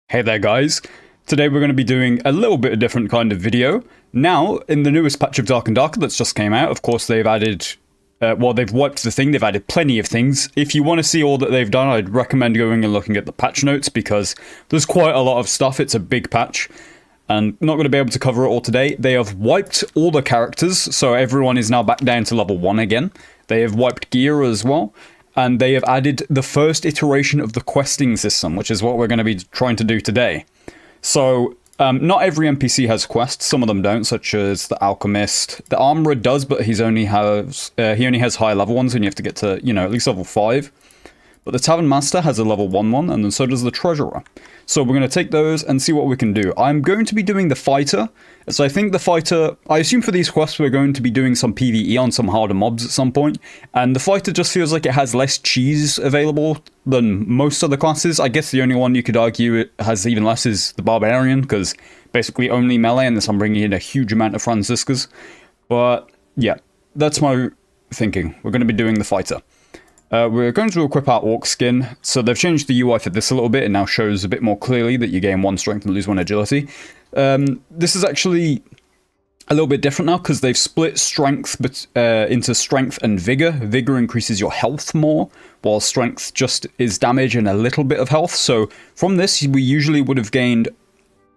Hey there guys, today we're going to be doing a little bit of different kind of video. Now, in the newest patch of Dark and Darker that's just came out, of course they've added, they've wiped the thing, they've added plenty of things. If you want to see all that they've done, I'd recommend going and looking at the patch notes because there's quite a lot of stuff, it's a big patch. And not going to be able to cover it all today. They have wiped all the characters, so everyone is now back down to level 1 again. They have wiped gear as well. And they have added the first iteration of the questing system, which is what we're going to be trying to do today. So, not every NPC has quests, some of them don't, such as the Alchemist. The Armorer does, but he only has high level ones, and you have to get to, at least level 5. But the Tavern Master has a level 1 one, and then so does the Treasurer. So we're going to take those and see what we can do. I'm going to be doing the Fighter. So I think the Fighter, I assume for these quests we're going to be doing some PvE on some harder mobs at some point. And the Fighter just feels like it has less cheese available than most other classes. I guess the only one you could argue it has even less is the Barbarian, because basically only melee, and this I'm bringing in a huge amount of Franciscas. But yeah, that's my thinking. We're going to be doing the Fighter. We're going to equip our Orc skin, so they've changed the UI for this a little bit. It now shows a bit more clearly that you gain 1 strength and lose 1 agility. This is actually a little bit different now because they've split strength into strength and vigor. Vigor increases your health more, while strength just is damage and a little bit of health. So from this, we usually would have gained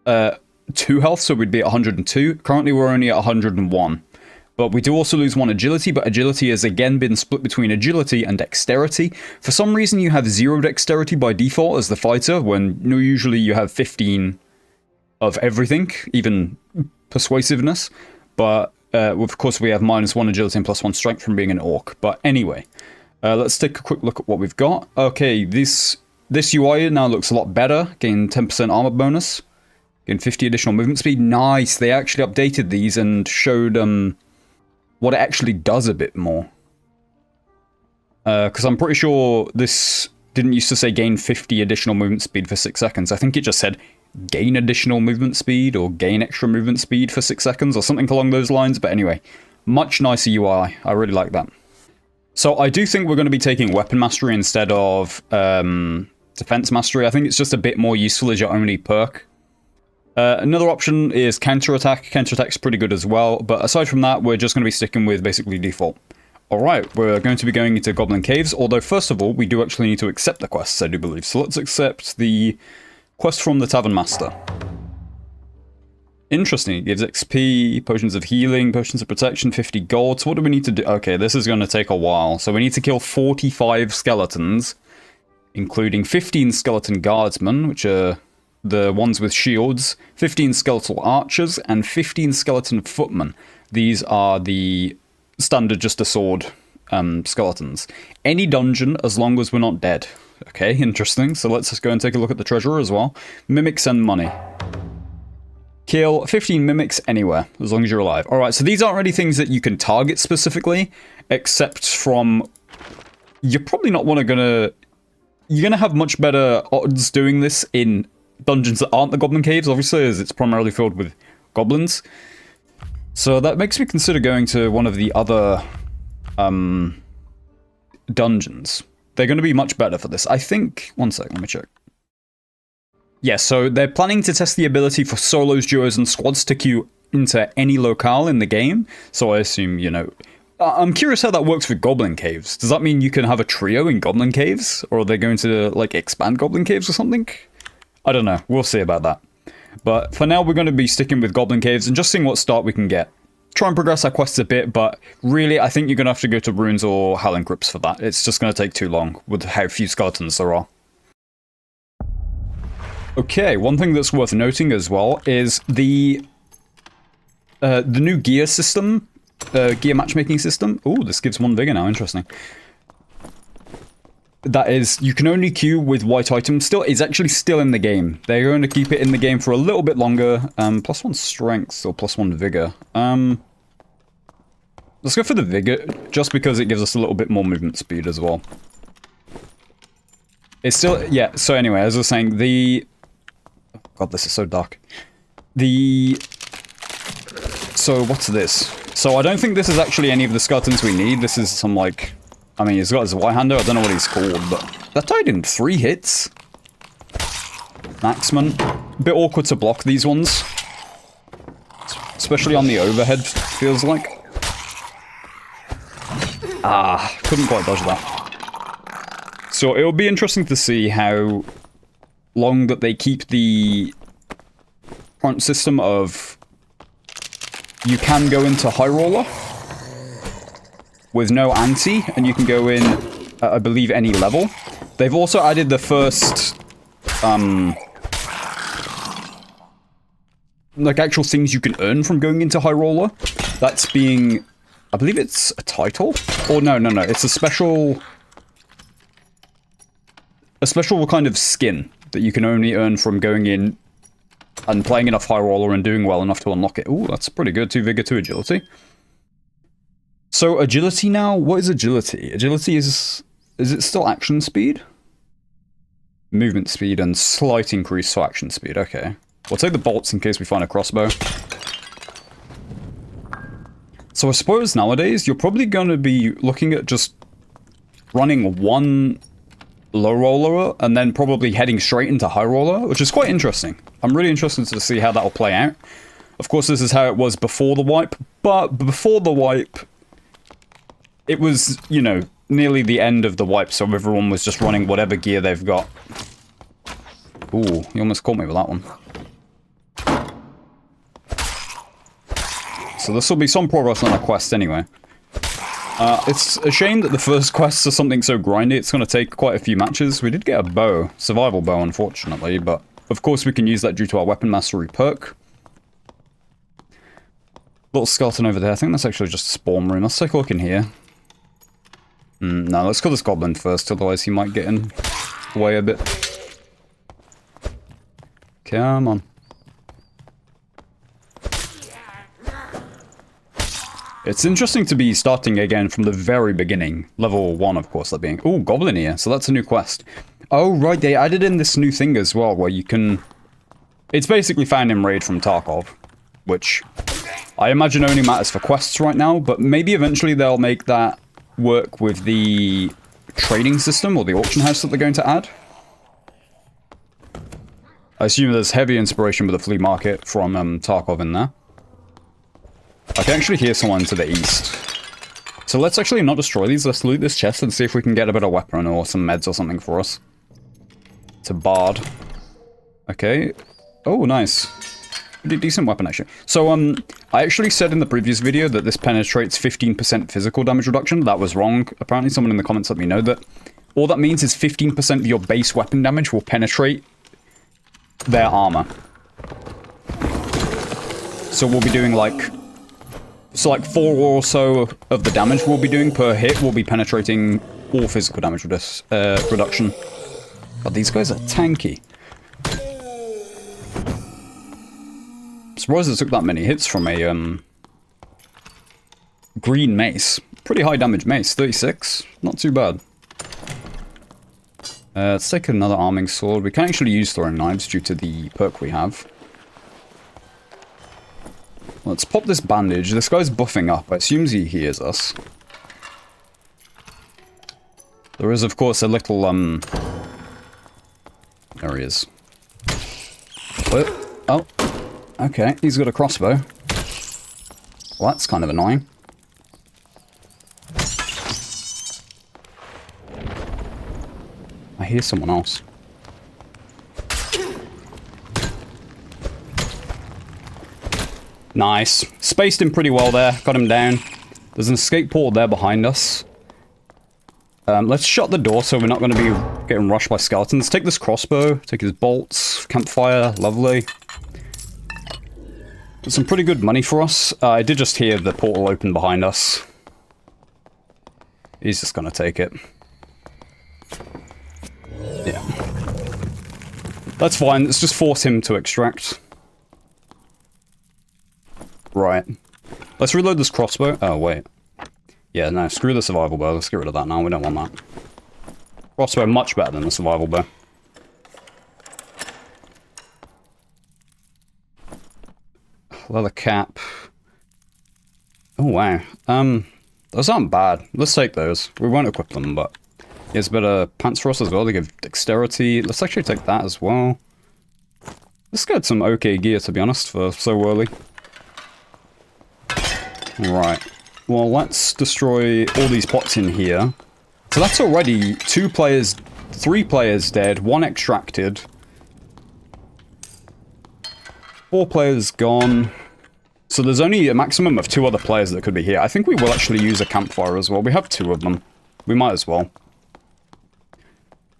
2 health, so we'd be at 102. Currently, we're only at 101. But we do also lose 1 agility, but agility has again been split between agility and dexterity. For some reason, you have 0 dexterity by default as the Fighter, when usually you have 15 of everything, even persuasiveness. But, of course, we have -1 agility and +1 strength from being an Orc. But anyway, let's take a quick look at what we've got. Okay, this UI now looks a lot better. Gain 10% armor bonus. Gain 50 additional movement speed. Nice, they actually updated these and showed what it actually does a bit more. Because I'm pretty sure this didn't used to say gain 50 additional movement speed for 6 seconds. I think it just said gain additional movement speed or gain extra movement speed for 6 seconds or something along those lines. But anyway, much nicer UI. I really like that. So I do think we're going to be taking Weapon Mastery instead of Defense Mastery. I think it's just a bit more useful as your only perk. Another option is Counterattack. Counterattack's pretty good as well, but aside from that, we're just going to be sticking with basically default. Alright, we're going to be going into Goblin Caves, although first of all, we do actually need to accept the quests, I do believe. So let's accept the quest from the Tavern Master. Interesting, it gives XP, potions of healing, potions of protection, 50 gold. So what do we need to do? Okay, this is going to take a while. So we need to kill 45 skeletons, including 15 skeleton guardsmen, which are the ones with shields, 15 skeletal archers, and 15 skeleton footmen. These are the standard just a sword skeletons. Any dungeon, as long as we're not dead. Okay, interesting. So let's just go and take a look at the treasurer as well. Mimics and money. Kill 15 mimics anywhere, as long as you're alive. Alright, so these aren't really things that you can target specifically, except from... You're probably not gonna... You're gonna have much better odds doing this in dungeons that aren't the Goblin Caves, obviously, as it's primarily filled with goblins. So that makes me consider going to one of the other dungeons. They're going to be much better for this. I think... One sec, let me check. Yeah, so they're planning to test the ability for solos, duos, and squads to queue into any locale in the game. So I assume, I'm curious how that works with Goblin Caves. Does that mean you can have a trio in Goblin Caves? Or are they going to, expand Goblin Caves or something? I don't know. We'll see about that. But for now, we're going to be sticking with Goblin Caves and just seeing what start we can get. Try and progress our quests a bit, but really, I think you're going to have to go to Runes or Howling Crypts for that. It's just going to take too long with how few skeletons there are. Okay, one thing that's worth noting as well is the new gear system, gear matchmaking system. Ooh, this gives 1 vigor now. Interesting. That is, you can only queue with white items. It's actually still in the game. They're going to keep it in the game for a little bit longer. +1 strength or +1 vigor. Let's go for the vigor, just because it gives us a little bit more movement speed as well. It's still, yeah, so anyway, as I was saying, oh god, this is so dark. So what's this? So I don't think this is actually any of the skeletons we need. This is some, I mean, he's got his Zweihander. I don't know what he's called, but that died in 3 hits. Axeman. A bit awkward to block these ones. Especially on the overhead, feels like. Ah, couldn't quite dodge that. So it'll be interesting to see how long that they keep the current system of you can go into High Roller with no ante, and you can go in, I believe, any level. They've also added the first, like, actual things you can earn from going into High Roller. That's being, I believe it's a title? Or no, it's a special kind of skin that you can only earn from going in and playing enough High Roller and doing well enough to unlock it. Ooh, that's pretty good. 2 Vigor, 2 Agility. So, Agility now? What is Agility? Agility is it still action speed? Movement speed and slight increase to action speed. Okay. We'll take the bolts in case we find a crossbow. So I suppose nowadays you're probably going to be looking at just running one low roller and then probably heading straight into high roller, which is quite interesting. I'm really interested to see how that'll play out. Of course, this is how it was before the wipe, but before the wipe, it was, you know, nearly the end of the wipe, so everyone was just running whatever gear they've got. Ooh, you almost caught me with that one. So this will be some progress on our quest anyway. It's a shame that the first quests are something so grindy. It's going to take quite a few matches. We did get a bow. Survival bow, unfortunately, but of course we can use that due to our weapon mastery perk. Little skeleton over there. I think that's actually just a spawn room. Let's take a look in here. No, let's kill this goblin first, otherwise he might get in the way a bit. Come on. It's interesting to be starting again from the very beginning. Level 1, of course, that being... Ooh, Goblin Ear. So that's a new quest. Oh, right. They added in this new thing as well, where you can... It's basically found in Raid from Tarkov, which I imagine only matters for quests right now, but maybe eventually they'll make that work with the trading system or the auction house that they're going to add. I assume there's heavy inspiration with the flea market from Tarkov in there. I can actually hear someone to the east. So let's actually not destroy these. Let's loot this chest and see if we can get a better weapon or some meds or something for us. It's a bard. Okay. Oh, nice. Pretty decent weapon, actually. So, I actually said in the previous video that this penetrates 15% physical damage reduction. That was wrong. Apparently someone in the comments let me know that. All that means is 15% of your base weapon damage will penetrate their armor. So we'll be doing like... So like 4 or so of the damage we'll be doing per hit will be penetrating all physical damage reduction. But these guys are tanky. I'm surprised it took that many hits from a green mace. Pretty high damage mace, 36. Not too bad. Let's take another arming sword. We can actually use throwing knives due to the perk we have. Let's pop this bandage. This guy's buffing up. I assume he hears us. There is, of course, a little, There he is. Oh. Okay, he's got a crossbow. Well, that's kind of annoying. I hear someone else. Nice. Spaced him pretty well there. Got him down. There's an escape portal there behind us. Let's shut the door so we're not going to be getting rushed by skeletons. Take this crossbow. Take his bolts. Campfire. Lovely. Some pretty good money for us. I did just hear the portal open behind us. He's just going to take it. Yeah. That's fine. Let's just force him to extract. Right. Let's reload this crossbow. Oh, wait. Yeah, no, screw the survival bow. Let's get rid of that now. We don't want that. Crossbow much better than the survival bow. Leather cap. Oh, wow. Those aren't bad. Let's take those. We won't equip them, but... Here's a bit of pants for us as well. They give dexterity. Let's actually take that as well. This got some okay gear, to be honest, for so early. Right. Well, let's destroy all these pots in here. So that's already 2 players, 3 players dead, 1 extracted. 4 players gone. So there's only a maximum of 2 other players that could be here. I think we will actually use a campfire as well. We have 2 of them. We might as well.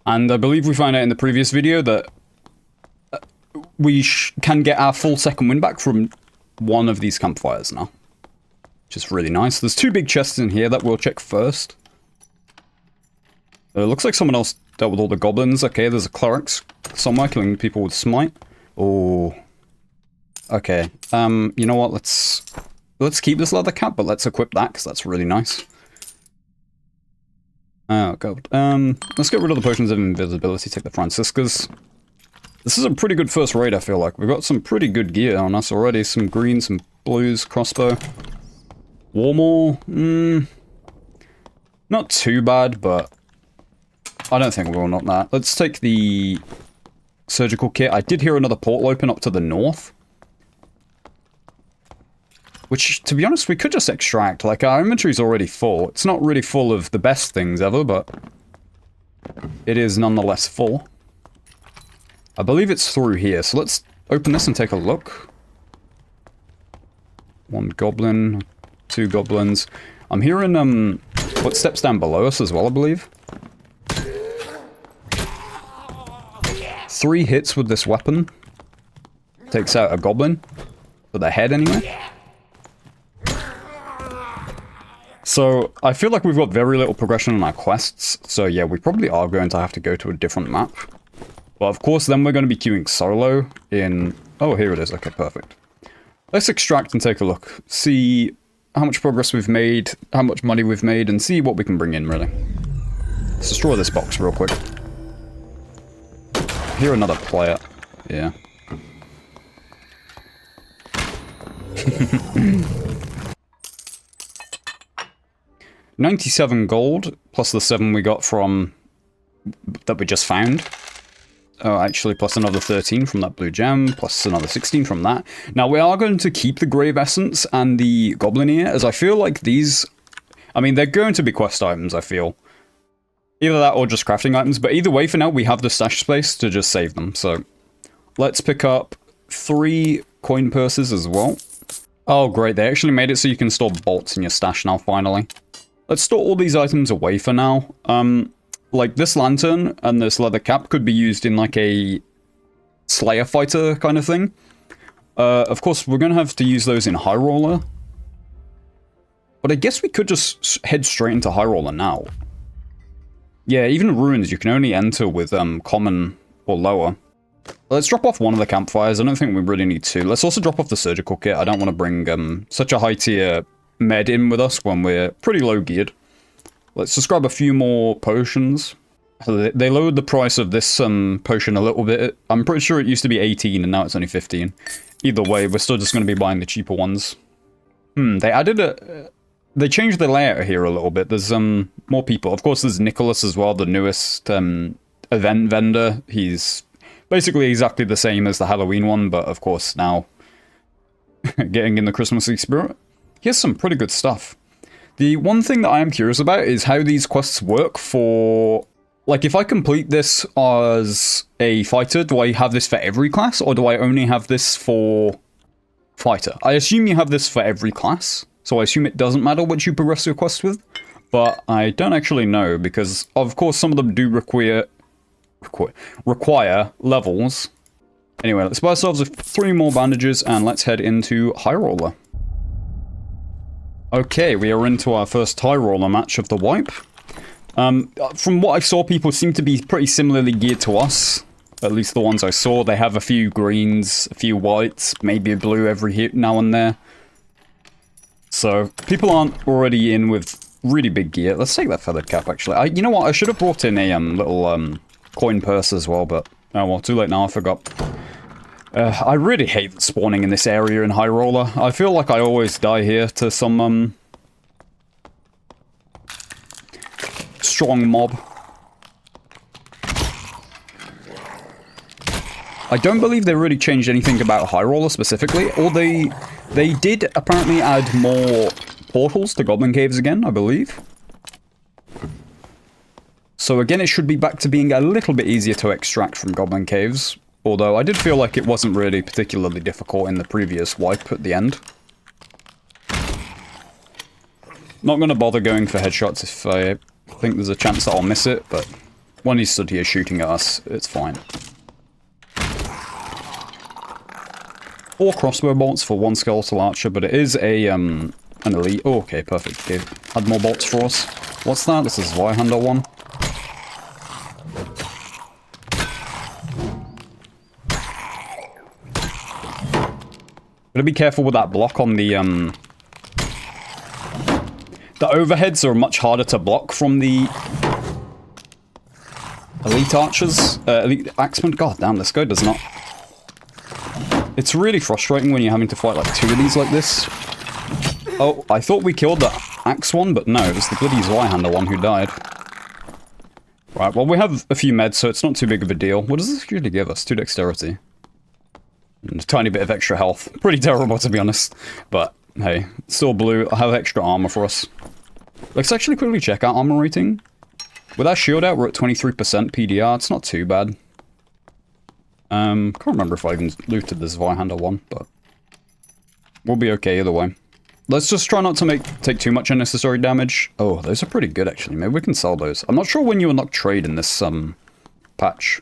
And I believe we found out in the previous video that we can get our full second win back from one of these campfires now. Which is really nice. There's 2 big chests in here that we'll check first. It looks like someone else dealt with all the goblins. Okay, there's a cleric somewhere killing people with smite. Oh. Okay. You know what? Let's keep this leather cap, but let's equip that because that's really nice. Oh god. Let's get rid of the potions of invisibility. Take the Franciscas. This is a pretty good first raid, I feel like. We've got some pretty good gear on us already. Some greens, some blues, crossbow. Warmore. Not too bad, but I don't think we'll not that. Let's take the surgical kit. I did hear another portal open up to the north. Which, to be honest, we could just extract. Like, our inventory's already full. It's not really full of the best things ever, but it is nonetheless full. I believe it's through here, so let's open this and take a look. 1 goblin, 2 goblins. I'm hearing, footsteps down below us as well, I believe. 3 hits with this weapon. Takes out a goblin. For the head, anyway. So, I feel like we've got very little progression on our quests, so yeah, we probably are going to have to go to a different map. But of course, then we're going to be queuing solo in... Oh, here it is. Okay, perfect. Let's extract and take a look. See how much progress we've made, how much money we've made, and see what we can bring in, really. Let's destroy this box real quick. Hear another player. Yeah. 97 gold, plus the 7 we got from... that we just found. Oh, actually, plus another 13 from that blue gem, plus another 16 from that. Now, we are going to keep the Grave Essence and the Goblin Ear, as I feel like these... I mean, they're going to be quest items, I feel. Either that or just crafting items, but either way, for now, we have the stash space to just save them, so... Let's pick up 3 coin purses as well. Oh, great, they actually made it so you can store bolts in your stash now, finally. Let's store all these items away for now. Like, this lantern and this leather cap could be used in, like, a Slayer fighter kind of thing. Of course, we're going to have to use those in High Roller. But I guess we could just head straight into High Roller now. Yeah, even Ruins you can only enter with common or lower. Let's drop off one of the campfires. I don't think we really need to. Let's also drop off the surgical kit. I don't want to bring such a high tier med in with us when we're pretty low geared. Let's just grab a few more potions. They lowered the price of this potion a little bit. I'm pretty sure it used to be 18 and now it's only 15. Either way, we're still just going to be buying the cheaper ones. They added a... They changed the layout here a little bit. There's more people. Of course, there's Nicholas as well, the newest event vendor. He's basically exactly the same as the Halloween one, but of course now getting in the Christmassy spirit. He has some pretty good stuff. The one thing that I am curious about is how these quests work for... Like, if I complete this as a fighter, do I have this for every class, or do I only have this for fighter? I assume you have this for every class, so I assume it doesn't matter which you progress your quest with, but I don't actually know, because of course some of them do require levels. Anyway, let's buy ourselves 3 more bandages, and let's head into High Roller. Okay, we are into our first High Roller match of the wipe. From what I saw, people seem to be pretty similarly geared to us. At least the ones I saw. They have a few greens, a few whites, maybe a blue every now and there. So, people aren't already in with really big gear. Let's take that feathered cap, actually. You know what? I should have brought in a little coin purse as well, but... Oh, well, too late now. I forgot. I really hate spawning in this area in High Roller. I feel like I always die here to some, strong mob. I don't believe they really changed anything about High Roller specifically, or they did apparently add more portals to Goblin Caves again, I believe. So again, it should be back to being a little bit easier to extract from Goblin Caves, although I did feel like it wasn't really particularly difficult in the previous wipe at the end. Not going to bother going for headshots if I think there's a chance that I'll miss it, but when he's stood here shooting at us, it's fine. 4 crossbow bolts for 1 skeletal archer, but it is a an elite. Oh, okay, perfect. Okay, add more bolts for us. What's that? This is Zweihander one. Gotta be careful with that block on the overheads are much harder to block from the elite archers, elite axemen. God damn, this guy does not. It's really frustrating when you're having to fight like 2 of these like this. Oh, I thought we killed the axe one, but no, it was the bloody Zweihander one who died. Right, well we have a few meds, so it's not too big of a deal. What does this really give us? 2 dexterity. And a tiny bit of extra health. Pretty terrible, to be honest. But, hey, still blue. I have extra armor for us. Let's actually quickly check our armor rating. With our shield out, we're at 23% PDR. It's not too bad. Can't remember if I even looted this Zweihander one, but we'll be okay either way. Let's just try not to take too much unnecessary damage. Oh, those are pretty good, actually. Maybe we can sell those. I'm not sure when you unlock trade in this, patch.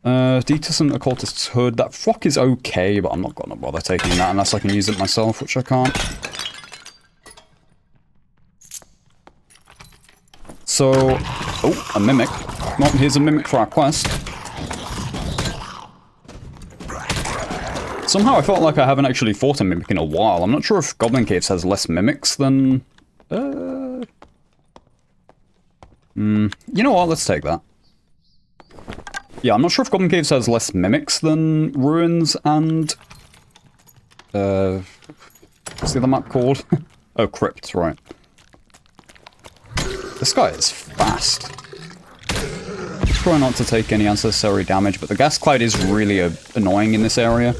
Detusant Occultist's Hood. That frock is okay, but I'm not gonna bother taking that unless I can use it myself, which I can't. So, oh, a mimic. Well, here's a mimic for our quest. Somehow I felt like I haven't actually fought a mimic in a while. I'm not sure if Goblin Caves has less mimics than... You know what, let's take that. Yeah, I'm not sure if Goblin Caves has less mimics than Ruins and... what's the other map called? Oh, Crypt, right. This guy is fast. Try not to take any unnecessary damage, but the gas cloud is really annoying in this area.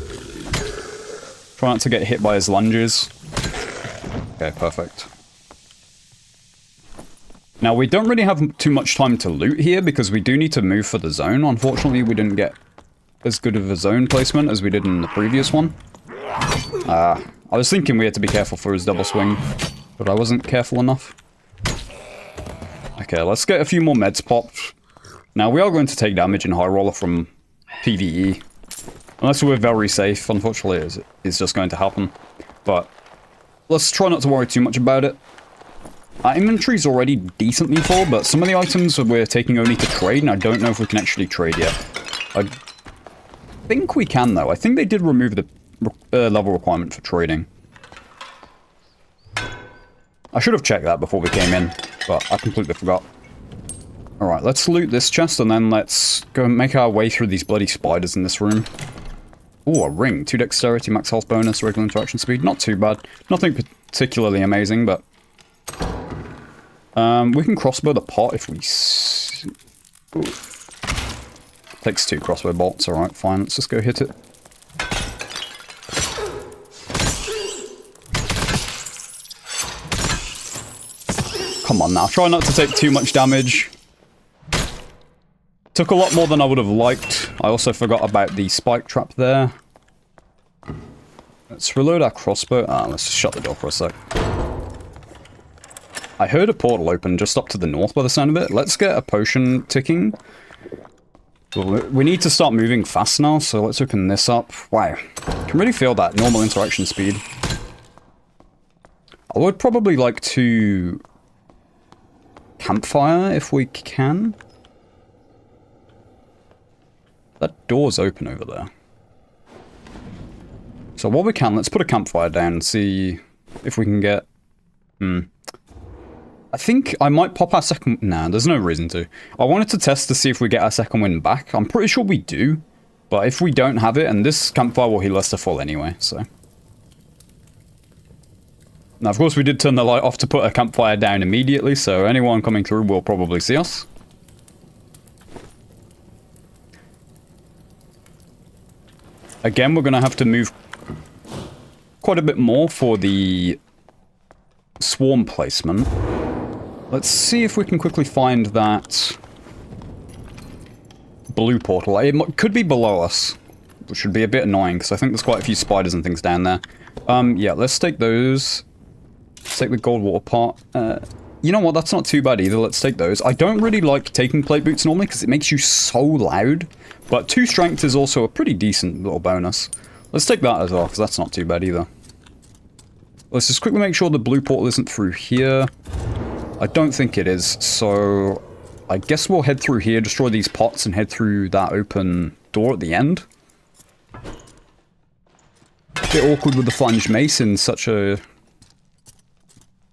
Try not to get hit by his lunges. Okay, perfect. Now, we don't really have too much time to loot here because we do need to move for the zone. Unfortunately, we didn't get as good of a zone placement as we did in the previous one. I was thinking we had to be careful for his double swing, but I wasn't careful enough. Okay, let's get a few more meds popped. Now, we are going to take damage in High Roller from PvE. Unless we're very safe, unfortunately, it's just going to happen. But let's try not to worry too much about it. Our inventory's already decently full, but some of the items we're taking only to trade, and I don't know if we can actually trade yet. I think we can, though. I think they did remove the level requirement for trading. I should have checked that before we came in, but I completely forgot. Alright, let's loot this chest, and then let's go and make our way through these bloody spiders in this room. Ooh, a ring. 2 dexterity, max health bonus, regular interaction speed. Not too bad. Nothing particularly amazing, but... we can crossbow the pot if we... Ooh. Takes 2 crossbow bolts. Alright, fine. Let's just go hit it. Come on now. Try not to take too much damage. Took a lot more than I would have liked. I also forgot about the spike trap there. Let's reload our crossbow. Let's just shut the door for a sec. I heard a portal open just up to the north by the sound of it. Let's get a potion ticking. We need to start moving fast now, so let's open this up. Wow. Can really feel that normal interaction speed. I would probably like to... campfire if we can. That door's open over there. So while we can, let's put a campfire down and see if we can get... I think I might pop our second... Nah, there's no reason to. I wanted to test to see if we get our second wind back. I'm pretty sure we do. But if we don't have it, and this campfire will heal us to full anyway, so... Now, of course, we did turn the light off to put a campfire down immediately, so anyone coming through will probably see us. Again, we're going to have to move quite a bit more for the swarm placement. Let's see if we can quickly find that blue portal. It could be below us, which would be a bit annoying, because I think there's quite a few spiders and things down there. Yeah, let's take those. Let's take the gold water pot. You know what, that's not too bad either. Let's take those. I don't really like taking plate boots normally, because it makes you so loud. But 2 strength is also a pretty decent little bonus. Let's take that as well, because that's not too bad either. Let's just quickly make sure the blue portal isn't through here. I don't think it is, so I guess we'll head through here, destroy these pots, and head through that open door at the end. A bit awkward with the flanged mace in such a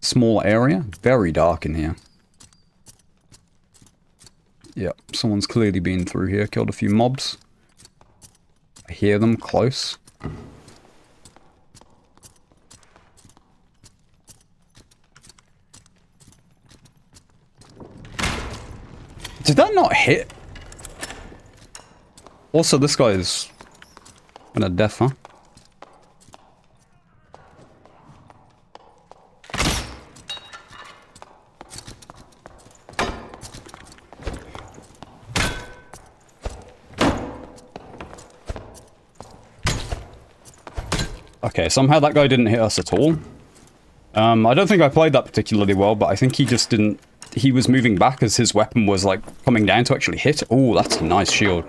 small area. Very dark in here. Yep, someone's clearly been through here, killed a few mobs. I hear them close. Did that not hit? Also, this guy is gonna death, huh? Okay, somehow that guy didn't hit us at all. I don't think I played that particularly well, but I think he just didn't... He was moving back as his weapon was, like, coming down to actually hit. Oh, that's a nice shield.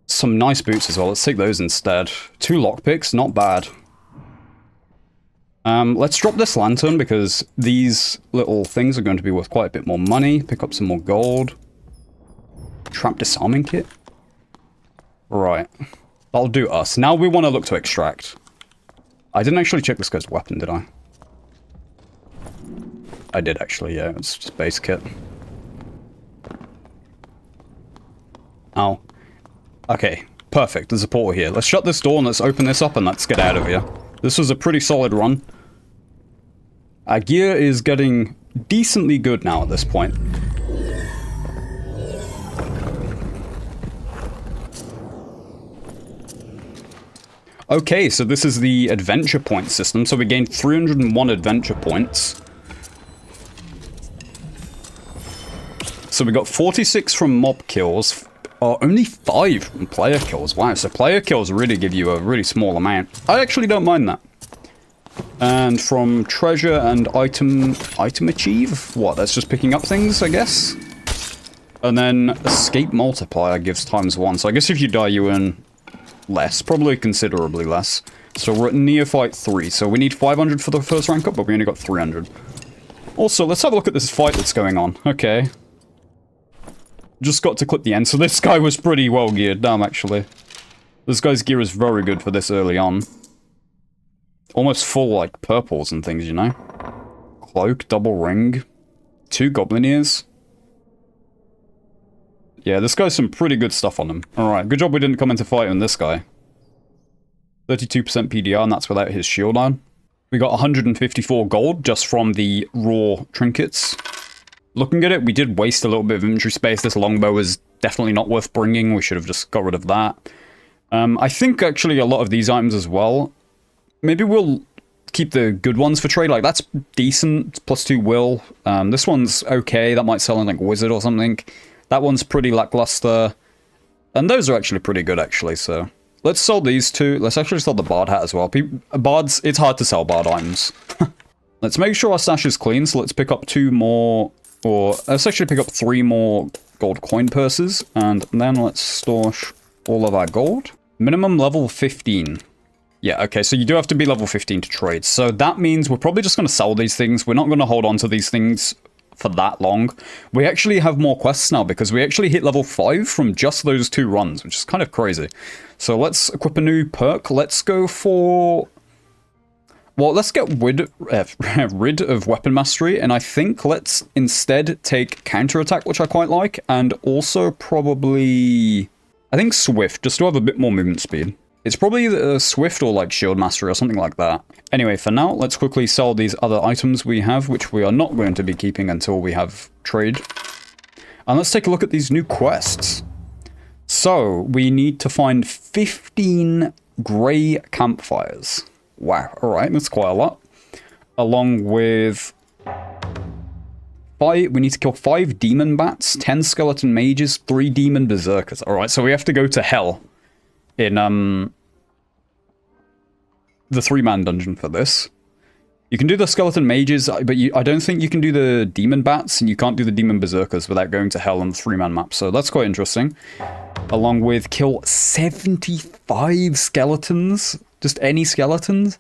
Some nice boots as well. Let's take those instead. 2 lockpicks, not bad. Let's drop this lantern, because these little things are going to be worth quite a bit more money. Pick up some more gold. Trap disarming kit? Right. That'll do us. Now we want to look to extract. I didn't actually check this guy's weapon, did I? I did actually, yeah. It's just base kit. Ow. Okay, perfect. There's a portal here. Let's shut this door and let's open this up and let's get out of here. This was a pretty solid run. Our gear is getting decently good now at this point. Okay, so this is the adventure point system. So we gained 301 adventure points. So we got 46 from mob kills. Only 5 from player kills. Wow, so player kills really give you a really small amount. I actually don't mind that. And from treasure and item achieve? What, that's just picking up things, I guess? And then escape multiplier gives ×1. So I guess if you die, you earn less. Probably considerably less. So we're at Neophyte 3. So we need 500 for the first rank up, but we only got 300. Also, let's have a look at this fight that's going on. Okay. Just got to clip the end. So this guy was pretty well geared. Damn, actually. This guy's gear is very good for this early on. Almost full, like, purples and things, you know? Cloak, double ring. 2 goblin ears. Yeah, this guy's some pretty good stuff on him. Alright, good job we didn't come into fight on this guy. 32% PDR, and that's without his shield on. We got 154 gold just from the raw trinkets. Looking at it, we did waste a little bit of inventory space. This longbow is definitely not worth bringing. We should have just got rid of that. I think, actually, a lot of these items as well. Maybe we'll keep the good ones for trade. Like, that's decent. +2 will. This one's okay. That might sell in, like, wizard or something. That one's pretty lackluster. And those are actually pretty good, actually, so... Let's sell these 2. Let's actually sell the bard hat as well. Bards, it's hard to sell bard items. Let's make sure our stash is clean, so let's pick up 2 more... Or, let's actually pick up 3 more gold coin purses. And then let's store all of our gold. Minimum level 15. Yeah, okay, so you do have to be level 15 to trade. So that means we're probably just going to sell these things. We're not going to hold on to these things for that long. We actually have more quests now because we actually hit level 5 from just those 2 runs, which is kind of crazy. So let's equip a new perk. Let's go for... Well, let's get rid of weapon mastery, and I think let's instead take counterattack, which I quite like, and also probably... I think swift, just to have a bit more movement speed. It's probably either swift or like shield mastery or something like that. Anyway, for now, let's quickly sell these other items we have, which we are not going to be keeping until we have trade. And let's take a look at these new quests. So, we need to find 15 grey campfires. Wow, alright, that's quite a lot. Along with... we need to kill 5 demon bats, 10 skeleton mages, 3 demon berserkers. Alright, so we have to go to hell in, the 3-man dungeon for this. You can do the skeleton mages, but I don't think you can do the demon bats, and you can't do the demon berserkers without going to hell on the 3-man map, so that's quite interesting. Along with kill 75 skeletons, just any skeletons.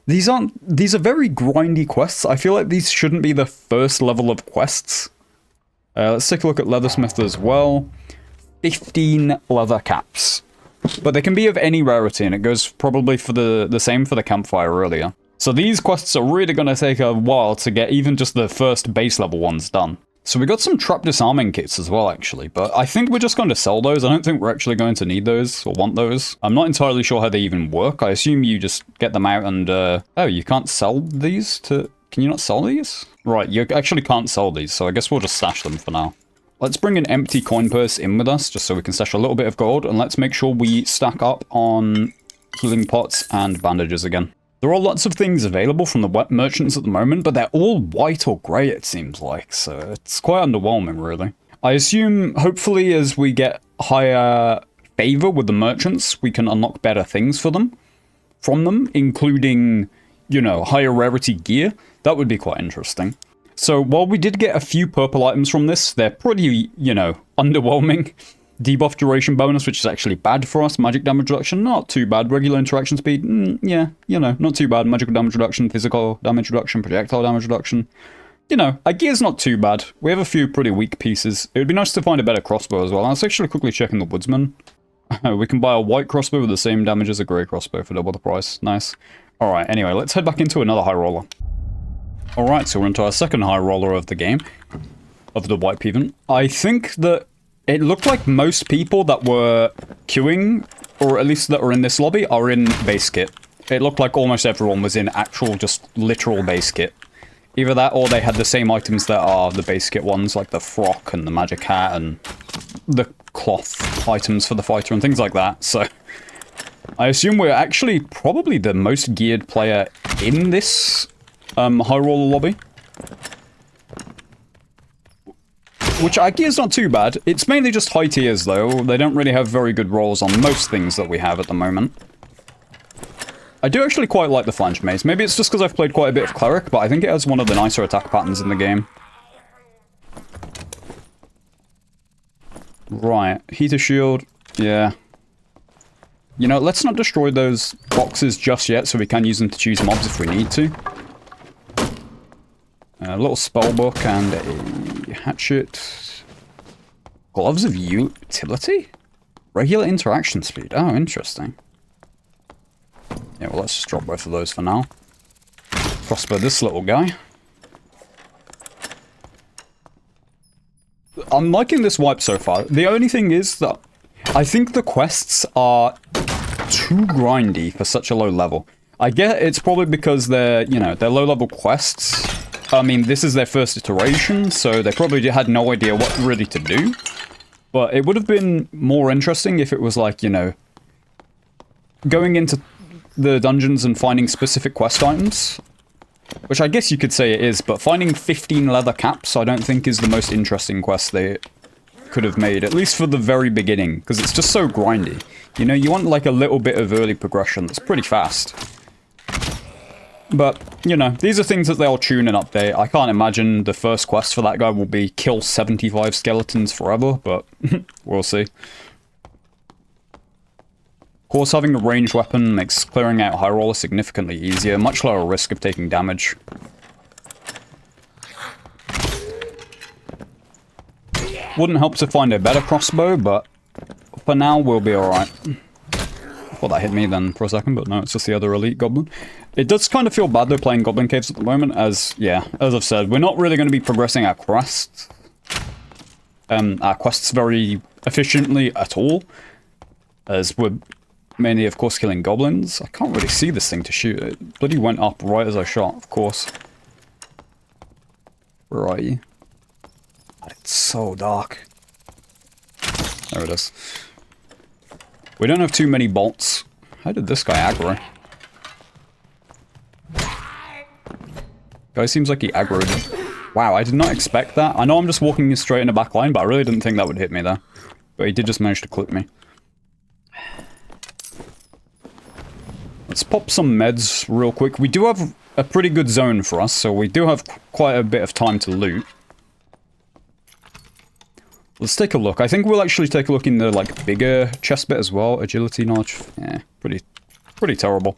These are very grindy quests. I feel like these shouldn't be the first level of quests. Let's take a look at Leathersmith as well. 15 leather caps. But they can be of any rarity, and it goes probably for the same for the campfire earlier. So these quests are really going to take a while to get even just the first base level ones done. So we got some trap disarming kits as well, actually, but I think we're just going to sell those. I don't think we're actually going to need those or want those. I'm not entirely sure how they even work. I assume you just get them out and, oh, you can't sell these to... Can you not sell these? Right, you actually can't sell these, so I guess we'll just stash them for now. Let's bring an empty coin purse in with us, just so we can stash a little bit of gold, and let's make sure we stack up on healing pots and bandages again. There are lots of things available from the merchants at the moment, but they're all white or grey, it seems like, so it's quite underwhelming, really. I assume, hopefully, as we get higher favour with the merchants, we can unlock better things from them, including, you know, higher rarity gear. That would be quite interesting. So, while we did get a few purple items from this, they're pretty, you know, underwhelming. Debuff duration bonus, which is actually bad for us. Magic damage reduction, not too bad. Regular interaction speed, yeah, you know, not too bad. Magical damage reduction, physical damage reduction, projectile damage reduction. You know, our gear's not too bad. We have a few pretty weak pieces. It would be nice to find a better crossbow as well. Let's actually quickly check in the woodsman. We can buy a white crossbow with the same damage as a grey crossbow for double the price. Nice. Alright, anyway, let's head back into another high roller. Alright, so we're into our second high roller of the game. Of the White Peven. I think that it looked like most people that were queuing, or at least that were in this lobby, are in base kit. It looked like almost everyone was in actual, just literal base kit. Either that, or they had the same items that are the base kit ones, like the frock and the magic hat and the cloth items for the fighter and things like that, so... I assume we're actually probably the most geared player in this high roller lobby. Which our gear's not too bad. It's mainly just high tiers, though. They don't really have very good rolls on most things that we have at the moment. I do actually quite like the flange mace. Maybe it's just because I've played quite a bit of cleric, but I think it has one of the nicer attack patterns in the game. Right. Heater shield. Yeah. You know, let's not destroy those boxes just yet, so we can use them to choose mobs if we need to. A little spellbook and a hatchet. Gloves of utility? Regular interaction speed. Oh, interesting. Yeah, well, let's just drop both of those for now. Crossbow this little guy. I'm liking this wipe so far. The only thing is that I think the quests are too grindy for such a low level. I get it's probably because they're, you know, they're low-level quests. I mean, this is their first iteration, so they probably had no idea what really to do. But it would have been more interesting if it was like, you know, going into the dungeons and finding specific quest items. Which I guess you could say it is, but finding 15 leather caps I don't think is the most interesting quest they could have made, at least for the very beginning, because it's just so grindy. You know, you want like a little bit of early progression that's pretty fast. But, you know, these are things that they'll tune and update. I can't imagine the first quest for that guy will be kill 75 skeletons forever, but we'll see. Of course, having a ranged weapon makes clearing out high roller significantly easier, much lower risk of taking damage. Wouldn't help to find a better crossbow, but for now we'll be alright. I thought that hit me then for a second, but no, it's just the other elite goblin. It does kind of feel bad though playing Goblin Caves at the moment, as, yeah, as I've said, we're not really going to be progressing our quests. Our quests very efficiently at all, as we're mainly, of course, killing goblins. I can't really see this thing to shoot. It bloody went up right as I shot, of course. Where are you? God, it's so dark. There it is. We don't have too many bolts. How did this guy aggro? Guy seems like he aggroed. Wow, I did not expect that. I know I'm just walking straight in the back line, but I really didn't think that would hit me there. But he did just manage to clip me. Let's pop some meds real quick. We do have a pretty good zone for us, so we do have quite a bit of time to loot. Let's take a look. I think we'll actually take a look in the, like, bigger chest bit as well. Agility, knowledge. Yeah, pretty terrible.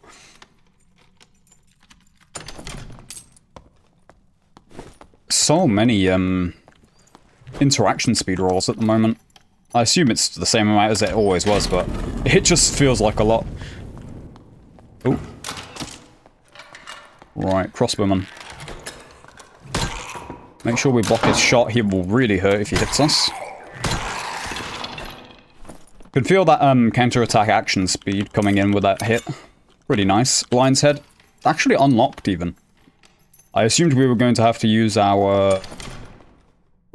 So many, interaction speed rolls at the moment. I assume it's the same amount as it always was, but it just feels like a lot. Oh. Right, crossbowman. Make sure we block his shot. He will really hurt if he hits us. Could feel that counter-attack action speed coming in with that hit. Pretty nice. Lion's Head. Actually unlocked even. I assumed we were going to have to use our...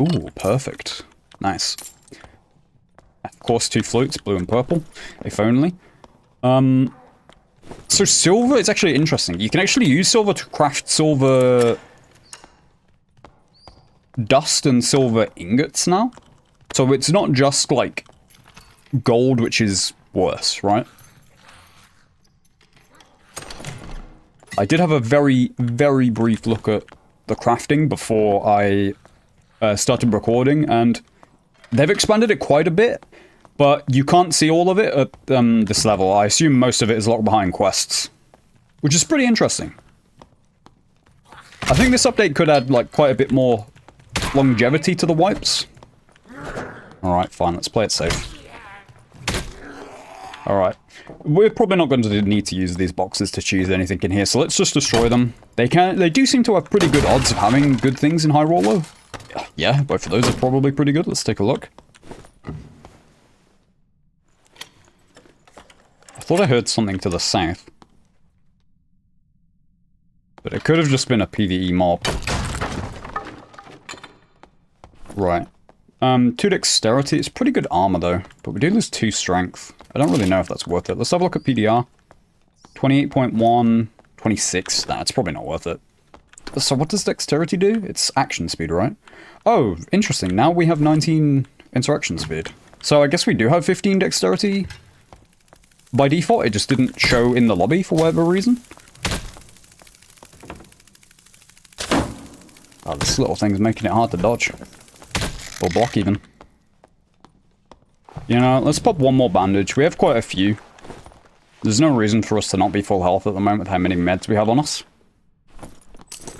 Ooh, perfect. Nice. Of course, 2 flutes, blue and purple. If only. So silver is actually interesting. You can actually use silver to craft silver... dust and silver ingots now. So it's not just, like... gold, which is worse, right? I did have a very, very brief look at the crafting before I started recording, and they've expanded it quite a bit, but you can't see all of it at this level. I assume most of it is locked behind quests, which is pretty interesting. I think this update could add, like, quite a bit more longevity to the wipes. Alright, fine, let's play it safe. Alright. We're probably not going to need to use these boxes to choose anything in here, so let's just destroy them. They do seem to have pretty good odds of having good things in High Roller. Yeah, both of those are probably pretty good. Let's take a look. I thought I heard something to the south. But it could have just been a PvE mob. Right. 2 dexterity. It's pretty good armor, though. But we do lose 2 strength. I don't really know if that's worth it. Let's have a look at PDR. 28.1, 26. Nah, it's probably not worth it. So what does dexterity do? It's action speed, right? Oh, interesting. Now we have 19 interaction speed. So I guess we do have 15 dexterity. By default, it just didn't show in the lobby for whatever reason. Oh, this little thing's making it hard to dodge. Or block, even. You know, let's pop one more bandage. We have quite a few. There's no reason for us to not be full health at the moment with how many meds we have on us.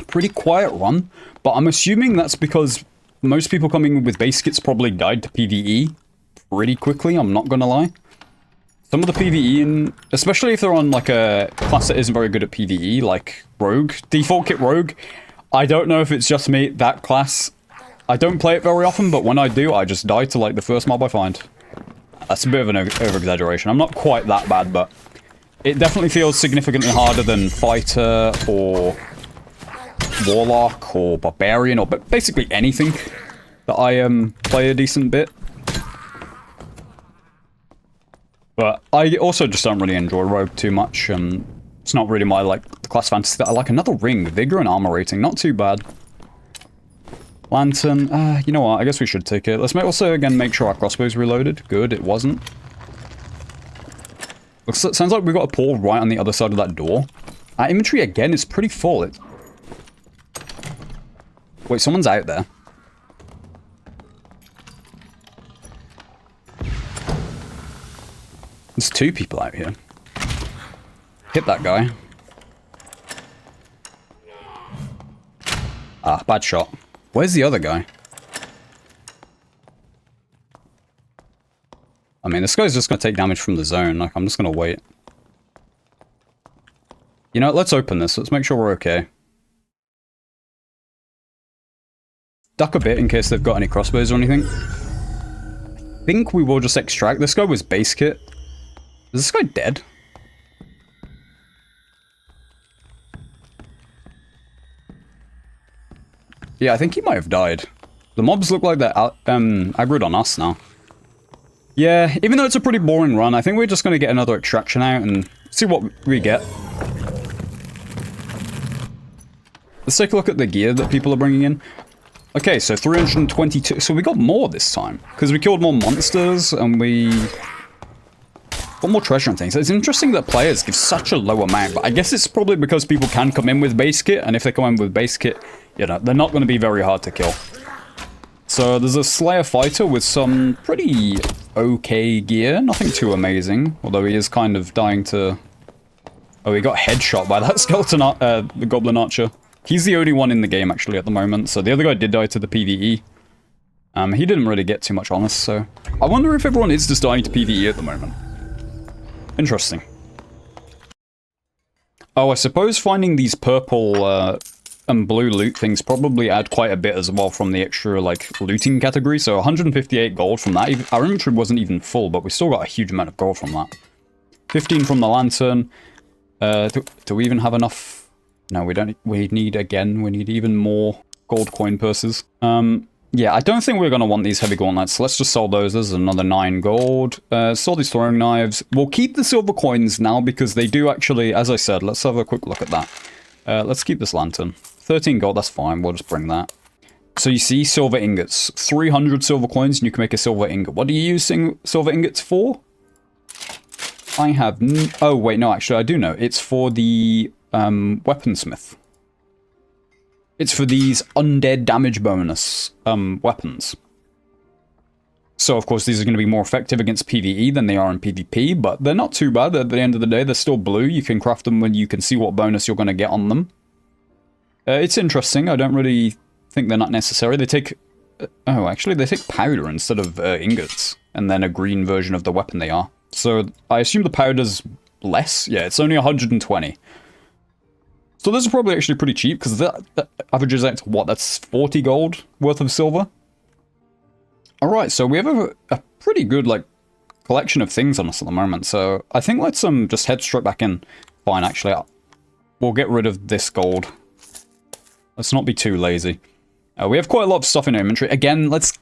Pretty quiet run, but I'm assuming that's because most people coming in with base kits probably died to PvE pretty quickly, I'm not gonna lie. Some of the PvE, especially if they're on like a class that isn't very good at PvE, like Rogue, default kit Rogue, I don't know if it's just me, that class, I don't play it very often, but when I do, I just die to like the first mob I find. That's a bit of an over-exaggeration. I'm not quite that bad, but it definitely feels significantly harder than Fighter or Warlock or Barbarian or basically anything that I play a decent bit. But I also just don't really enjoy Rogue too much. It's not really my like class fantasy that I like. Another ring, Vigor and armor rating, not too bad. Lantern, you know what, I guess we should take it. Let's also again make sure our crossbow's reloaded. Good, it wasn't. Sounds like we've got a portal right on the other side of that door. Our inventory again is pretty full. Wait, someone's out there. There's 2 people out here. Hit that guy. Ah, bad shot. Where's the other guy? I mean, this guy's just going to take damage from the zone. Like, I'm just going to wait. You know, let's open this. Let's make sure we're okay. Duck a bit in case they've got any crossbows or anything. I think we will just extract. This guy was base kit. Is this guy dead? Yeah, I think he might have died. The mobs look like they're aggroed on us now. Yeah, even though it's a pretty boring run, I think we're just going to get another extraction out and see what we get. Let's take a look at the gear that people are bringing in. Okay, so 322. So we got more this time. Because we killed more monsters and we got more treasure and things. It's interesting that players give such a low amount. But I guess it's probably because people can come in with base kit. And if they come in with base kit, you know, they're not going to be very hard to kill. So there's a Slayer fighter with some pretty okay gear. Nothing too amazing. Although he is kind of dying to... Oh, he got headshot by that skeleton, the Goblin Archer. He's the only one in the game, actually, at the moment. So the other guy did die to the PvE. He didn't really get too much on us, so... I wonder if everyone is just dying to PvE at the moment. Interesting. Oh, I suppose finding these purple and blue loot things probably add quite a bit as well from the extra, like, looting category. So 158 gold from that. Our inventory wasn't even full, but we still got a huge amount of gold from that. 15 from the lantern. Do we even have enough... No, we don't. We need even more gold coin purses. Yeah, I don't think we're going to want these heavy gauntlets. Let's just sell those. There's another 9 gold. Sell these throwing knives. We'll keep the silver coins now because they do actually, as I said, let's have a quick look at that. Let's keep this lantern. 13 gold, that's fine. We'll just bring that. So you see silver ingots. 300 silver coins and you can make a silver ingot. What are you using silver ingots for? I have... Oh, wait, no, actually, I do know. It's for the... weaponsmith. It's for these undead damage bonus weapons. So of course these are going to be more effective against PvE than they are in PvP, but they're not too bad. At the end of the day, they're still blue. You can craft them when you can see what bonus you're going to get on them. It's interesting. I don't really think they're not necessary. They take... oh, actually they take powder instead of ingots, and then a green version of the weapon they are. So I assume the powder's less? Yeah, it's only 120. So this is probably actually pretty cheap, because that averages out to what? That's 40 gold worth of silver? Alright, so we have a pretty good, like, collection of things on us at the moment, so I think let's just head straight back in. Fine, actually, we'll get rid of this gold. Let's not be too lazy. We have quite a lot of stuff in our inventory. Again, let's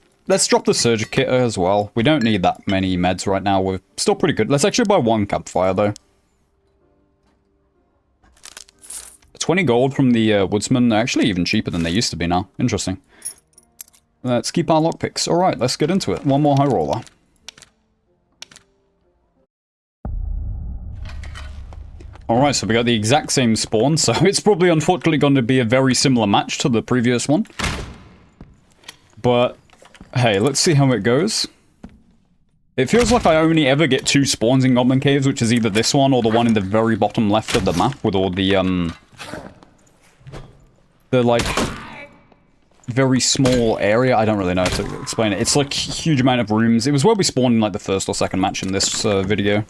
drop the Surge Kit as well. We don't need that many meds right now. We're still pretty good. Let's actually buy 1 campfire, though. 20 gold from the woodsman. They're actually even cheaper than they used to be now. Interesting. Let's keep our lockpicks. Alright, let's get into it. 1 more high roller. Alright, so we got the exact same spawn, so it's probably unfortunately going to be a very similar match to the previous one. But, hey, let's see how it goes. It feels like I only ever get 2 spawns in Goblin Caves, which is either this one or the one in the very bottom left of the map with all the, like, very small area. I don't really know how to explain it. It's like a huge amount of rooms. It was where we spawned in like the first or second match in this video.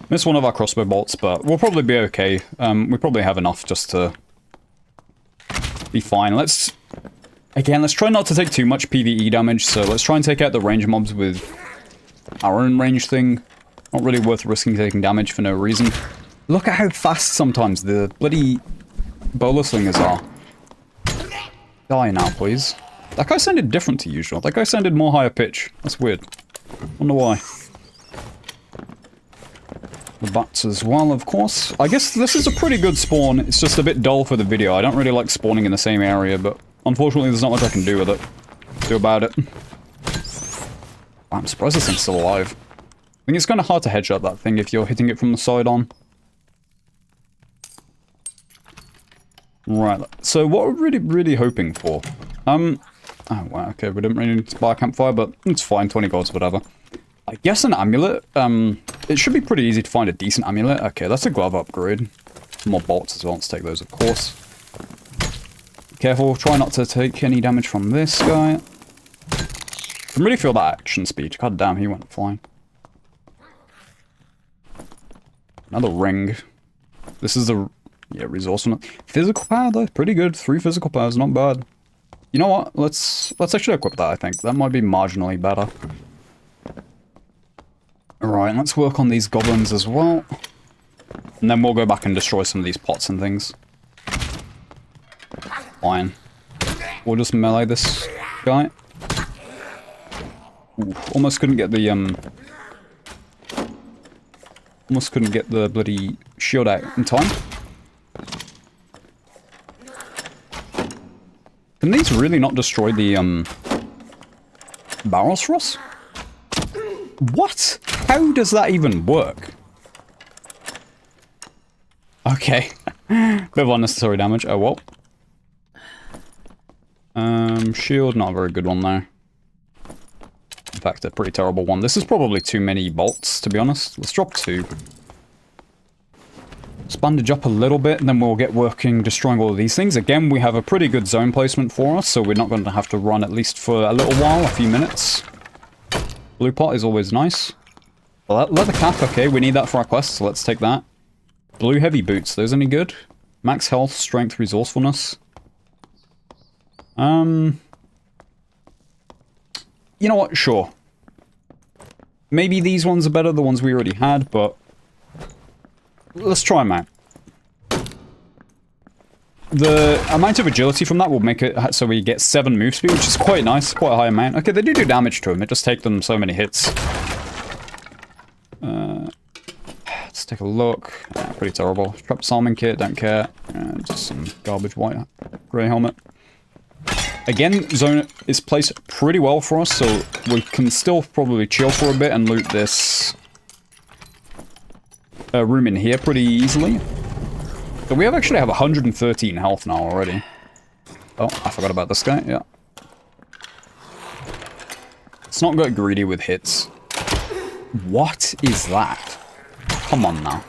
Missed one of our crossbow bolts, but we'll probably be okay. We probably have enough just to be fine. Let's try not to take too much PvE damage, so let's try and take out the range mobs with our own range thing. Not really worth risking taking damage for no reason. Look at how fast sometimes the bloody bola slingers are. Die now, please. That guy sounded different to usual. That guy sounded more higher pitch. That's weird. Wonder why. The bats as well, of course. I guess this is a pretty good spawn. It's just a bit dull for the video. I don't really like spawning in the same area, but unfortunately there's not much I can do with it. Do about it. I'm surprised this thing's still alive. I think it's kind of hard to headshot that thing if you're hitting it from the side on. Right, so what we're really hoping for? Oh wow, okay, we didn't really need to buy a campfire, but it's fine, 20 golds, whatever. I guess an amulet, it should be pretty easy to find a decent amulet. Okay, that's a glove upgrade. More bolts as well, let's take those, of course. Careful, try not to take any damage from this guy. I can really feel that action speed. God damn, he went flying. Another ring. This is the... yeah, resourcefulness. Physical power, though, pretty good. 3 physical powers, not bad. You know what? Let's actually equip that, I think. That might be marginally better. Alright, let's work on these goblins as well. And then we'll go back and destroy some of these pots and things. Fine. We'll just melee this guy. Ooh. Almost couldn't get the, almost couldn't get the bloody shield out in time. Can these really not destroy the, barrels for us? What? How does that even work? Okay. Bit of unnecessary damage. Oh, well. Shield, not a very good one there. In fact, a pretty terrible one. This is probably too many bolts, to be honest. Let's drop 2. Let's bandage up a little bit, and then we'll get working destroying all of these things. Again, we have a pretty good zone placement for us, so we're not going to have to run at least for a little while, a few minutes. Blue pot is always nice. Leather cap, okay, we need that for our quest, so let's take that. Blue heavy boots, those any good? Max health, strength, resourcefulness. You know what? Sure. Maybe these ones are better, the ones we already had, but let's try them out. The amount of agility from that will make it so we get 7 move speed, which is quite nice, quite a high amount. Okay, they do damage to them, it just takes them so many hits. Let's take a look. Pretty terrible. Trap salmon kit, don't care. Just some garbage white grey helmet. Again, zone is placed pretty well for us, so we can still probably chill for a bit and loot this room in here pretty easily. So we actually have 113 health now already. Oh, I forgot about this guy, yeah. Let's not get greedy with hits. What is that? Come on now.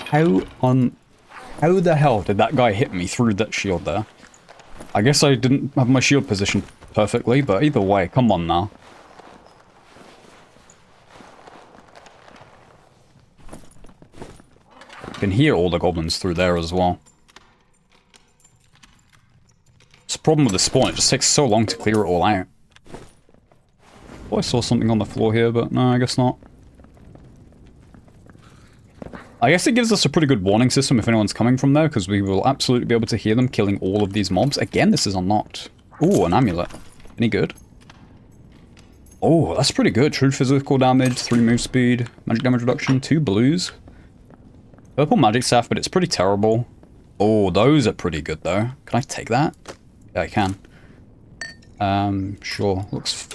How the hell did that guy hit me through that shield there? I guess I didn't have my shield positioned perfectly, but either way, come on now. I can hear all the goblins through there as well. It's a problem with the spawn, it just takes so long to clear it all out. Oh, I saw something on the floor here, but no, I guess not. I guess it gives us a pretty good warning system if anyone's coming from there, because we will absolutely be able to hear them killing all of these mobs. Again, this is unlocked. Ooh, an amulet. Any good? Oh, that's pretty good. True physical damage, 3 move speed, magic damage reduction, 2 blues. Purple magic staff, but it's pretty terrible. Oh, those are pretty good though. Can I take that? Yeah, I can. Sure. Looks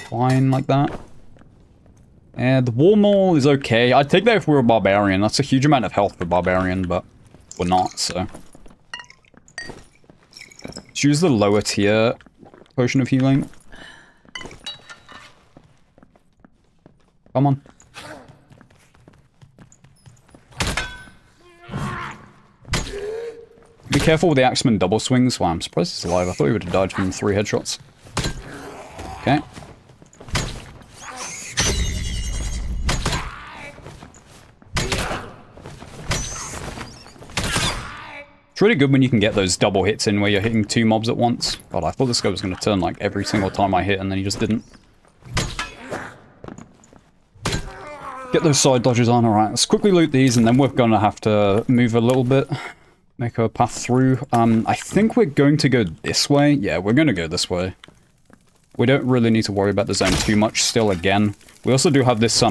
fine like that. Yeah, the war maul is okay. I'd take that if we were a barbarian. That's a huge amount of health for barbarian, but we're not, so. Let's use the lower tier potion of healing. Come on. Be careful with the Axeman double swings. Wow, I'm surprised he's alive. I thought he would have died from 3 headshots. Okay. It's really good when you can get those double hits in where you're hitting 2 mobs at once. God, I thought this guy was going to turn like every single time I hit and then he just didn't. Get those side dodges on. Alright, let's quickly loot these and then we're going to have to move a little bit. Make a path through. I think we're going to go this way. Yeah, we're going to go this way. We don't really need to worry about the zone too much still again. We also do have this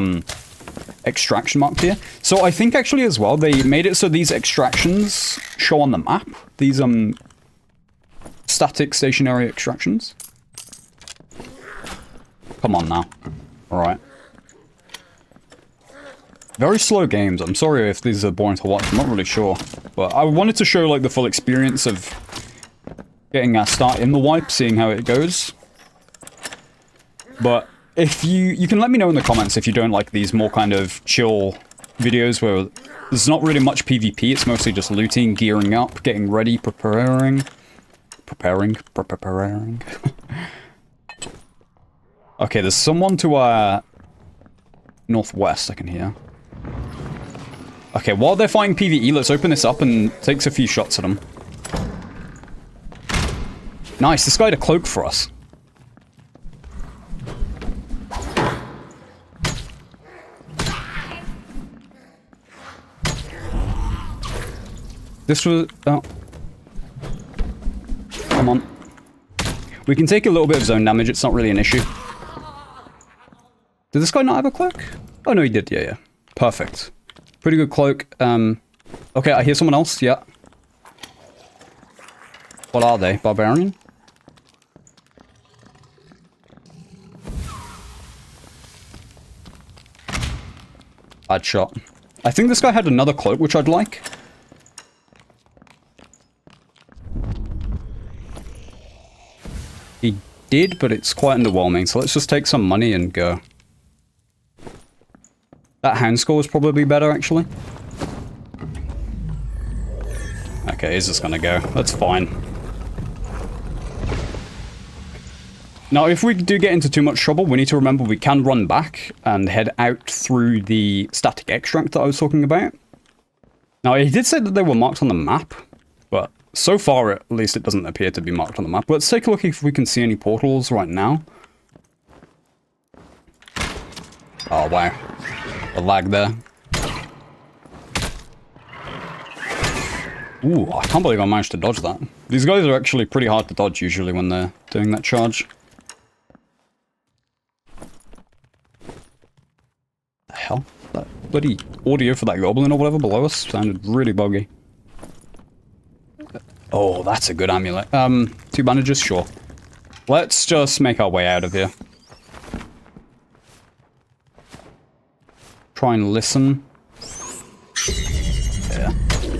extraction marked here. So I think actually as well, they made it so these extractions show on the map. These static stationary extractions. Come on now. Alright. Very slow games. I'm sorry if these are boring to watch. I'm not really sure. But I wanted to show like the full experience of getting a start in the wipe, seeing how it goes. But if you can let me know in the comments if you don't like these more kind of chill videos where there's not really much PvP, it's mostly just looting, gearing up, getting ready, preparing. Okay, there's someone to our northwest I can hear. Okay, while they're fighting PvE, let's open this up and take a few shots at them. Nice, this guy had a cloak for us. This was... oh. Come on. We can take a little bit of zone damage, it's not really an issue. Did this guy not have a cloak? Oh, no, he did. Yeah, yeah. Perfect. Pretty good cloak. Okay, I hear someone else. Yeah. What are they? Barbarian? Bad shot. I think this guy had another cloak, which I'd like. He did, but it's quite underwhelming, so let's just take some money and go. That hand score is probably better, actually. Okay, he's just gonna go. That's fine. Now, if we do get into too much trouble, we need to remember we can run back and head out through the static extract that I was talking about. Now, he did say that they were marked on the map, but so far, at least, it doesn't appear to be marked on the map. Let's take a look if we can see any portals right now. Oh, wow. The lag there. Ooh, I can't believe I managed to dodge that. These guys are actually pretty hard to dodge usually when they're doing that charge. The hell? That bloody audio for that goblin or whatever below us sounded really buggy. Oh, that's a good amulet. 2 bandages? Sure. Let's just make our way out of here. Try and listen. Yeah.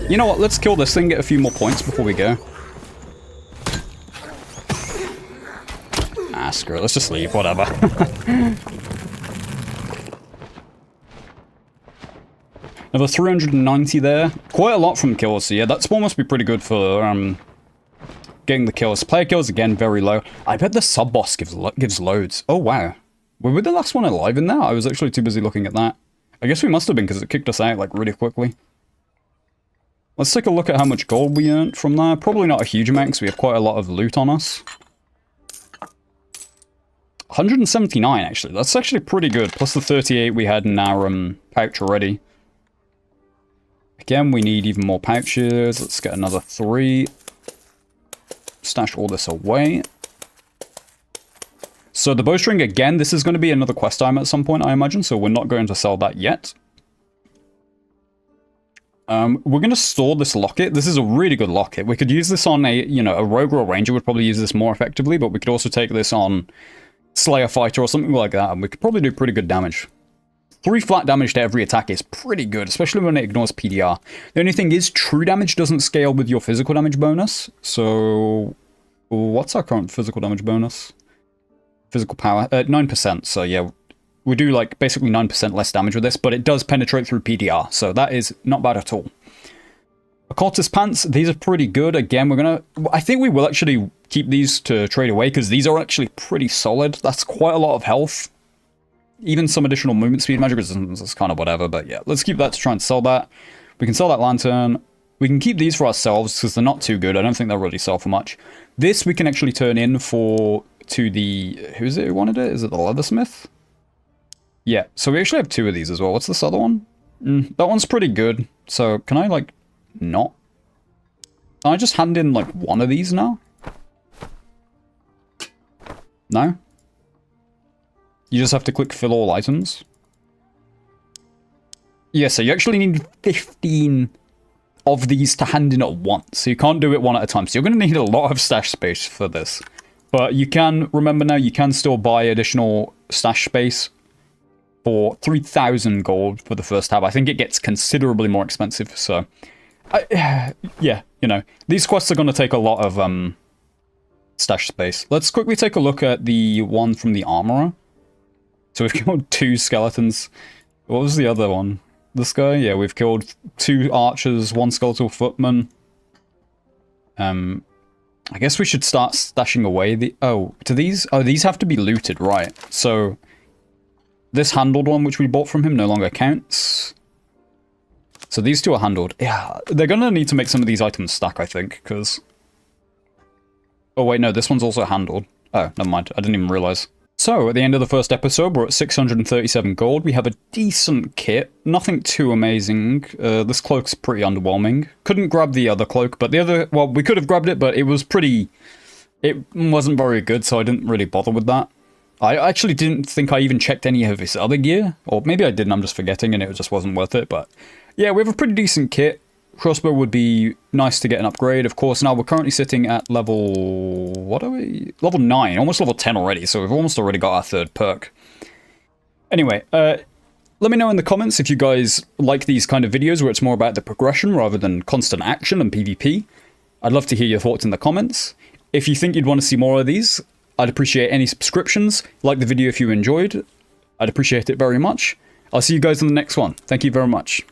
You know what? Let's kill this thing, get a few more points before we go. Ah, screw it. Let's just leave. Whatever. Another 390 there. Quite a lot from kills, so yeah, that spawn must be pretty good for getting the kills. Player kills, again, very low. I bet the sub-boss gives loads. Oh, wow. Were we the last one alive in there? I was actually too busy looking at that. I guess we must have been, because it kicked us out, like, really quickly. Let's take a look at how much gold we earned from there. Probably not a huge amount, because we have quite a lot of loot on us. 179, actually. That's actually pretty good. Plus the 38 we had in our pouch already. Again, we need even more pouches. Let's get another 3. Stash all this away. So the bowstring, again, this is going to be another quest item at some point, I imagine, so we're not going to sell that yet. We're going to store this locket. This is a really good locket. We could use this on a, you know, a rogue or a ranger would probably use this more effectively, but we could also take this on Slayer Fighter or something like that, and we could probably do pretty good damage. 3 flat damage to every attack is pretty good, especially when it ignores PDR. The only thing is, true damage doesn't scale with your physical damage bonus, so what's our current physical damage bonus? Physical power, 9%, so yeah, we do like basically 9% less damage with this, but it does penetrate through PDR, so that is not bad at all. Occultist Pants, these are pretty good. Again, I think we will actually keep these to trade away, because these are actually pretty solid. That's quite a lot of health. Even some additional movement speed magic resistance is kind of whatever, but yeah, let's keep that to try and sell that. We can sell that lantern. We can keep these for ourselves, because they're not too good. I don't think they'll really sell for much. This we can actually turn in to the... Who's it who wanted it? Is it the Leathersmith? Yeah, so we actually have 2 of these as well. What's this other one? That one's pretty good. So, can I, like, not? Can I just hand in, like, 1 of these now? No? You just have to click fill all items. Yeah, so you actually need 15 of these to hand in at once. So you can't do it one at a time. So you're going to need a lot of stash space for this. But you can, remember now, you can still buy additional stash space for 3,000 gold for the first tab. I think it gets considerably more expensive, so... yeah, you know, these quests are going to take a lot of stash space. Let's quickly take a look at the one from the Armorer. So we've killed 2 skeletons. What was the other one? This guy? Yeah, we've killed 2 archers, 1 skeletal footman. I guess we should start stashing away the... Oh, do these... Oh, these have to be looted, right. So, this handled one, which we bought from him, no longer counts. So these 2 are handled. Yeah, they're gonna need to make some of these items stack, I think, because... Oh, wait, no, this one's also handled. Oh, never mind. I didn't even realize. So, at the end of the first episode, we're at 637 gold. We have a decent kit. Nothing too amazing. This cloak's pretty underwhelming. Couldn't grab the other cloak, but the other... Well, we could have grabbed it, but it was pretty... It wasn't very good, so I didn't really bother with that. I actually didn't think I even checked any of his other gear. Or maybe I didn't, I'm just forgetting and it just wasn't worth it. But yeah, we have a pretty decent kit. Crossbow would be nice to get an upgrade, of course. Now we're currently sitting at level... what are we? Level 9, almost level 10 already. So we've almost already got our third perk. Anyway, let me know in the comments if you guys like these kind of videos where it's more about the progression rather than constant action and PvP. I'd love to hear your thoughts in the comments. If you think you'd want to see more of these, I'd appreciate any subscriptions. Like the video if you enjoyed. I'd appreciate it very much. I'll see you guys in the next one. Thank you very much.